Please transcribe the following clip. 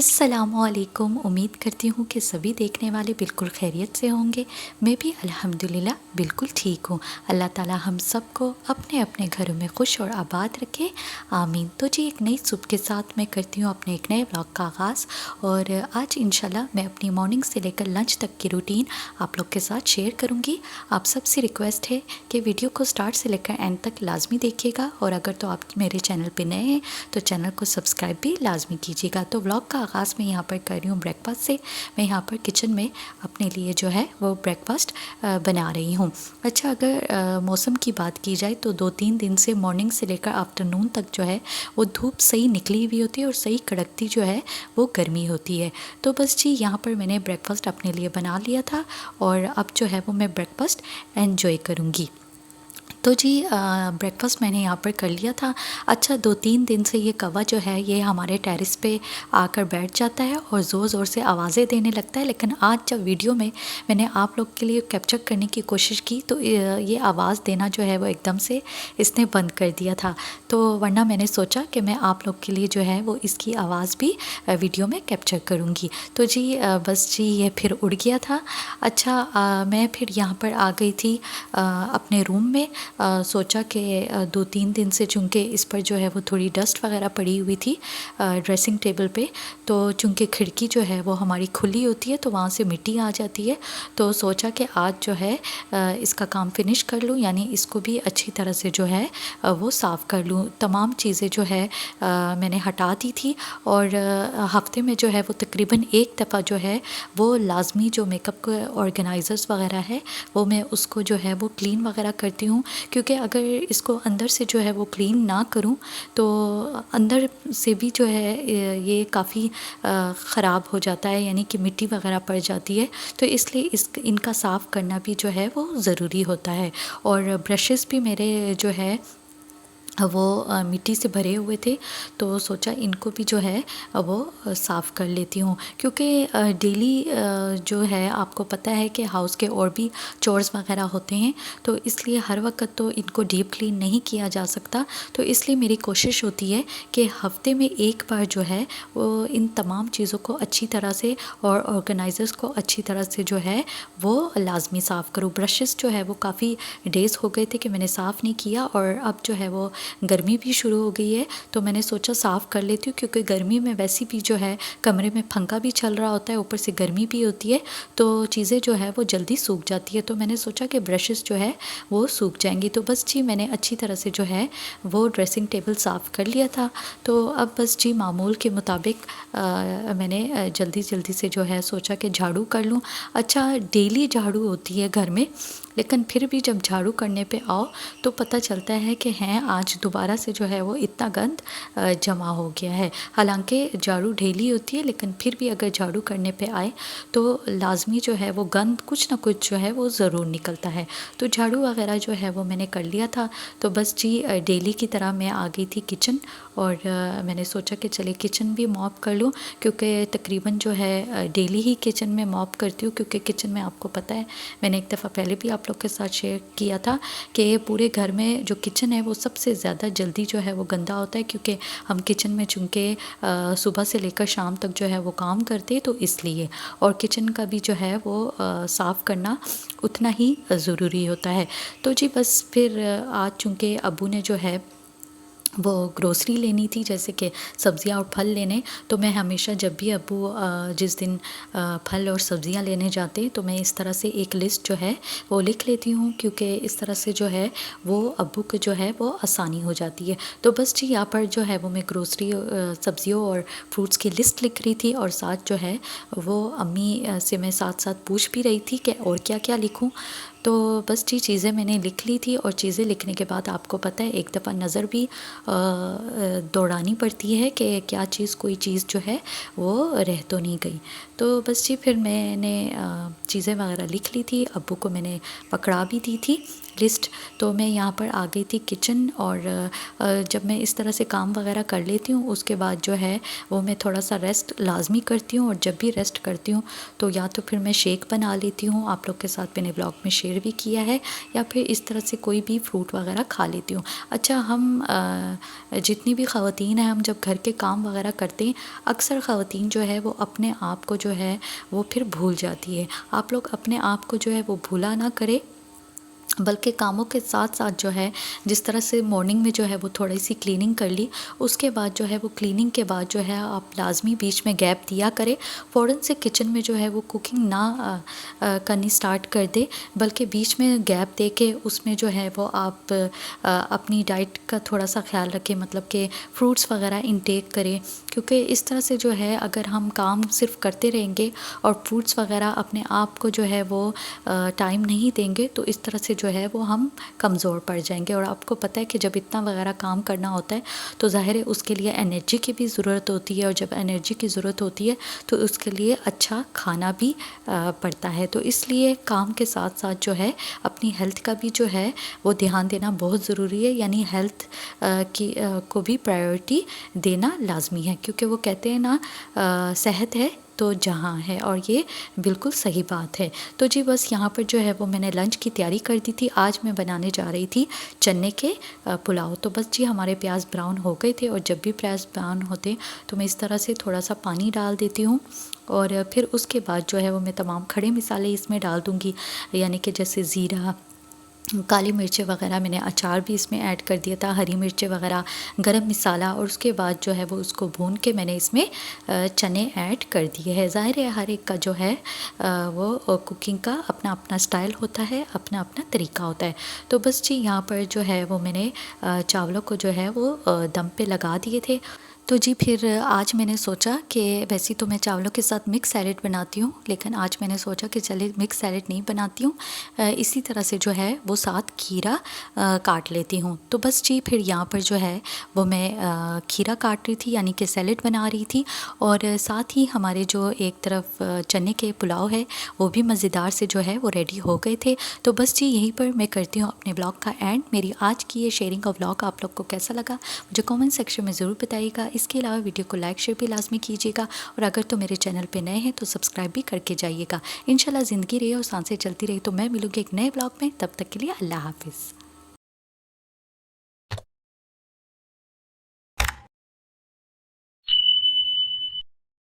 अस्सलामुअलैकुम। उम्मीद करती हूँ कि सभी देखने वाले बिल्कुल खैरियत से होंगे। मैं भी अल्हम्दुलिल्लाह बिल्कुल ठीक हूँ। अल्लाह ताला हम सबको अपने अपने घरों में खुश और आबाद रखे, आमीन। तो जी एक नई सुबह के साथ मैं करती हूँ अपने एक नए व्लॉग का आगाज़। और आज इंशाल्लाह मैं अपनी मॉर्निंग से लेकर लंच तक की रूटीन आप लोग के साथ शेयर करूँगी। आप सबसे रिक्वेस्ट है कि वीडियो को स्टार्ट से लेकर एंड तक लाजमी देखिएगा, और अगर तो आप मेरे चैनल पर नए हैं तो चैनल को सब्सक्राइब भी लाजमी कीजिएगा। तो व्लॉग का आगाज़ मैं यहाँ पर कर रही हूँ ब्रेकफास्ट से। मैं यहाँ पर किचन में अपने लिए जो है वो ब्रेकफास्ट बना रही हूँ। अच्छा, अगर मौसम की बात की जाए तो 2-3 दिन से मॉर्निंग से लेकर आफ्टरनून तक जो है वो धूप सही निकली हुई होती है और सही कड़कती जो है वो गर्मी होती है। तो बस जी यहाँ पर मैंने ब्रेकफास्ट अपने लिए बना लिया था और अब जो है वो मैं ब्रेकफास्ट एंजॉय करूँगी। तो जी ब्रेकफास्ट मैंने यहाँ पर कर लिया था। अच्छा, 2-3 दिन से ये कौवा जो है ये हमारे टेरेस पे आकर बैठ जाता है और ज़ोर ज़ोर से आवाज़ें देने लगता है, लेकिन आज जब वीडियो में मैंने आप लोग के लिए कैप्चर करने की कोशिश की तो ये आवाज़ देना जो है वो एकदम से इसने बंद कर दिया था। तो वरना मैंने सोचा कि मैं आप लोग के लिए जो है वो इसकी आवाज़ भी वीडियो में कैप्चर करूँगी। तो जी बस जी ये फिर उड़ गया था। अच्छा, मैं फिर यहाँ पर आ गई थी अपने रूम में। सोचा कि 2-3 दिन से चूँकि इस पर जो है वो थोड़ी डस्ट वगैरह पड़ी हुई थी ड्रेसिंग टेबल पे, तो चूँकि खिड़की जो है वो हमारी खुली होती है तो वहाँ से मिट्टी आ जाती है। तो सोचा कि आज जो है इसका काम फिनिश कर लूँ, यानी इसको भी अच्छी तरह से जो है वो साफ़ कर लूँ। तमाम चीज़ें जो है मैंने हटा दी थी और हफ्ते में जो है वो तकरीबन एक दफ़ा जो है वो लाजमी जो मेकअप के ऑर्गेनाइज़र्स वगैरह है वो मैं उसको जो है वो क्लीन वगैरह करती हूँ, क्योंकि अगर इसको अंदर से जो है वो क्लीन ना करूँ तो अंदर से भी जो है ये काफ़ी ख़राब हो जाता है, यानी कि मिट्टी वगैरह पड़ जाती है। तो इसलिए इनका साफ़ करना भी जो है वो ज़रूरी होता है। और ब्रशेस भी मेरे जो है वो मिट्टी से भरे हुए थे, तो सोचा इनको भी जो है वो साफ़ कर लेती हूँ, क्योंकि डेली जो है आपको पता है कि हाउस के और भी चोर्स वगैरह होते हैं, तो इसलिए हर वक्त तो इनको डीप क्लीन नहीं किया जा सकता। तो इसलिए मेरी कोशिश होती है कि हफ्ते में एक बार जो है वो इन तमाम चीज़ों को अच्छी तरह से और ऑर्गेनाइज़र्स को अच्छी तरह से जो है वो लाजमी साफ़ करूँ। ब्रशेस जो है वो काफ़ी डेज़ हो गए थे कि मैंने साफ़ नहीं किया, और अब जो है वो गर्मी भी शुरू हो गई है तो मैंने सोचा साफ़ कर लेती हूँ, क्योंकि गर्मी में वैसे भी जो है कमरे में पंखा भी चल रहा होता है, ऊपर से गर्मी भी होती है, तो चीज़ें जो है वो जल्दी सूख जाती है। तो मैंने सोचा कि ब्रशेस जो है वो सूख जाएंगी। तो बस जी मैंने अच्छी तरह से जो है वो ड्रेसिंग टेबल साफ़ कर लिया था। तो अब बस जी मामूल के मुताबिक मैंने जल्दी जल्दी से जो है सोचा कि झाड़ू कर लूँ। अच्छा, डेली झाड़ू होती है घर में, लेकिन फिर भी जब झाड़ू करने पे आओ तो पता चलता है कि हैं आज दोबारा से जो है वो इतना गंद जमा हो गया है। हालांकि झाड़ू डेली होती है, लेकिन फिर भी अगर झाड़ू करने पे आए तो लाजमी जो है वो गंद कुछ ना कुछ जो है वो ज़रूर निकलता है। तो झाड़ू वगैरह जो है वो मैंने कर लिया था। तो बस जी डेली की तरह मैं आ गई थी किचन, और मैंने सोचा कि चले किचन भी मॉप कर लूँ, क्योंकि तकरीबन जो है डेली ही किचन में मॉप करती हूँ, क्योंकि किचन में आपको पता है मैंने एक दफ़ा पहले भी आप लोग के साथ शेयर किया था कि पूरे घर में जो किचन है वो सबसे ज़्यादा जल्दी जो है वो गंदा होता है, क्योंकि हम किचन में चूँकि सुबह से लेकर शाम तक जो है वो काम करते हैं, तो इसलिए और किचन का भी जो है वो साफ़ करना उतना ही ज़रूरी होता है। तो जी बस फिर आज चूँकि अब्बू ने जो है वो ग्रोसरी लेनी थी, जैसे कि सब्ज़ियाँ और फल लेने, तो मैं हमेशा जब भी अब्बू जिस दिन फल और सब्ज़ियाँ लेने जाते हैं तो मैं इस तरह से एक लिस्ट जो है वो लिख लेती हूँ, क्योंकि इस तरह से जो है वो अब्बू को जो है वो आसानी हो जाती है। तो बस जी यहाँ पर जो है वो मैं ग्रोसरी सब्ज़ियों और फ्रूट्स की लिस्ट लिख रही थी, और साथ जो है वो अम्मी से मैं साथ साथ पूछ भी रही थी कि और क्या क्या लिखूँ। तो बस जी चीज़ें मैंने लिख ली थी, और चीज़ें लिखने के बाद आपको पता है एक दफ़ा नज़र भी दौड़ानी पड़ती है कि क्या चीज़ कोई चीज़ जो है वो रह तो नहीं गई। तो बस जी फिर मैंने चीज़ें वगैरह लिख ली थी, अब्बू को मैंने पकड़ा भी दी थी लिस्ट। तो मैं यहाँ पर आ गई थी किचन, और जब मैं इस तरह से काम वगैरह कर लेती हूँ उसके बाद जो है वो मैं थोड़ा सा रेस्ट लाजमी करती हूँ। और जब भी रेस्ट करती हूँ तो या तो फिर मैं शेक बना लेती हूँ, आप लोग के साथ मैंने ब्लॉग में शेयर भी किया है, या फिर इस तरह से कोई भी फ्रूट वगैरह खा लेती हूँ। अच्छा, हम जितनी भी ख़वातीन हैं, हम जब घर के काम वगैरह करते हैं, अक्सर ख़वातीन जो है वो अपने आप को जो है वो फिर भूल जाती है। आप लोग अपने आप को जो है वो भूला ना करें, बल्कि कामों के साथ साथ जो है जिस तरह से मॉर्निंग में जो है वो थोड़ी सी क्लीनिंग कर ली, उसके बाद जो है वो क्लीनिंग के बाद जो है आप लाजमी बीच में गैप दिया करें। फ़ौरन से किचन में जो है वो कुकिंग ना करनी स्टार्ट कर दे, बल्कि बीच में गैप दे के उसमें जो है वो आप अपनी डाइट का थोड़ा सा ख्याल रखें, मतलब कि फ्रूट्स वगैरह इंटेक करें। क्योंकि इस तरह से जो है अगर हम काम सिर्फ करते रहेंगे और फ्रूट्स वगैरह अपने आप को जो है वो टाइम नहीं देंगे, तो इस तरह से जो है वो हम कमज़ोर पड़ जाएंगे। और आपको पता है कि जब इतना वगैरह काम करना होता है तो ज़ाहिर है उसके लिए एनर्जी की भी ज़रूरत होती है, और जब एनर्जी की ज़रूरत होती है तो उसके लिए अच्छा खाना भी पड़ता है। तो इसलिए काम के साथ साथ जो है अपनी हेल्थ का भी जो है वो ध्यान देना बहुत ज़रूरी है, यानी हेल्थ को भी प्रायोरिटी देना लाजमी है। क्योंकि वो कहते हैं ना, सेहत है तो जहाँ है, और ये बिल्कुल सही बात है। तो जी बस यहाँ पर जो है वो मैंने लंच की तैयारी कर दी थी। आज मैं बनाने जा रही थी चने के पुलाव। तो बस जी हमारे प्याज ब्राउन हो गए थे, और जब भी प्याज ब्राउन होते तो मैं इस तरह से थोड़ा सा पानी डाल देती हूँ, और फिर उसके बाद जो है वो मैं तमाम खड़े मसाले इसमें डाल दूँगी, यानी कि जैसे ज़ीरा, काली मिर्चें वगैरह, मैंने अचार भी इसमें ऐड कर दिया था, हरी मिर्चें वगैरह, गरम मसाला, और उसके बाद जो है वो उसको भून के मैंने इसमें चने ऐड कर दिए हैं। ज़ाहिर है हर एक का जो है वो कुकिंग का अपना अपना स्टाइल होता है, अपना अपना तरीका होता है। तो बस जी यहाँ पर जो है वो मैंने चावलों को जो है वो दम पे लगा दिए थे। तो जी फिर आज मैंने सोचा कि वैसे तो मैं चावलों के साथ मिक्स सैलेड बनाती हूँ, लेकिन आज मैंने सोचा कि चले मिक्स सैलेड नहीं बनाती हूँ, इसी तरह से जो है वो साथ खीरा काट लेती हूँ। तो बस जी फिर यहाँ पर जो है वो मैं खीरा काट रही थी, यानी कि सैलेड बना रही थी, और साथ ही हमारे जो एक तरफ चने के पुलाव है वो भी मज़ेदार से जो है वो रेडी हो गए थे। तो बस जी यहीं पर मैं करती हूँ अपने ब्लॉग का एंड। मेरी आज की ये शेयरिंग का ब्लॉग आप लोग को कैसा लगा मुझे कमेंट सेक्शन में ज़रूर बताइएगा। इसके अलावा वीडियो को लाइक शेयर भी लाजमी कीजिएगा, और अगर तो मेरे चैनल पे नए हैं तो सब्सक्राइब भी करके जाइएगा। इंशाल्लाह ज़िंदगी रही और सांसें चलती रही तो मैं मिलूँगी एक नए ब्लॉग में। तब तक के लिए अल्लाह हाफिज़।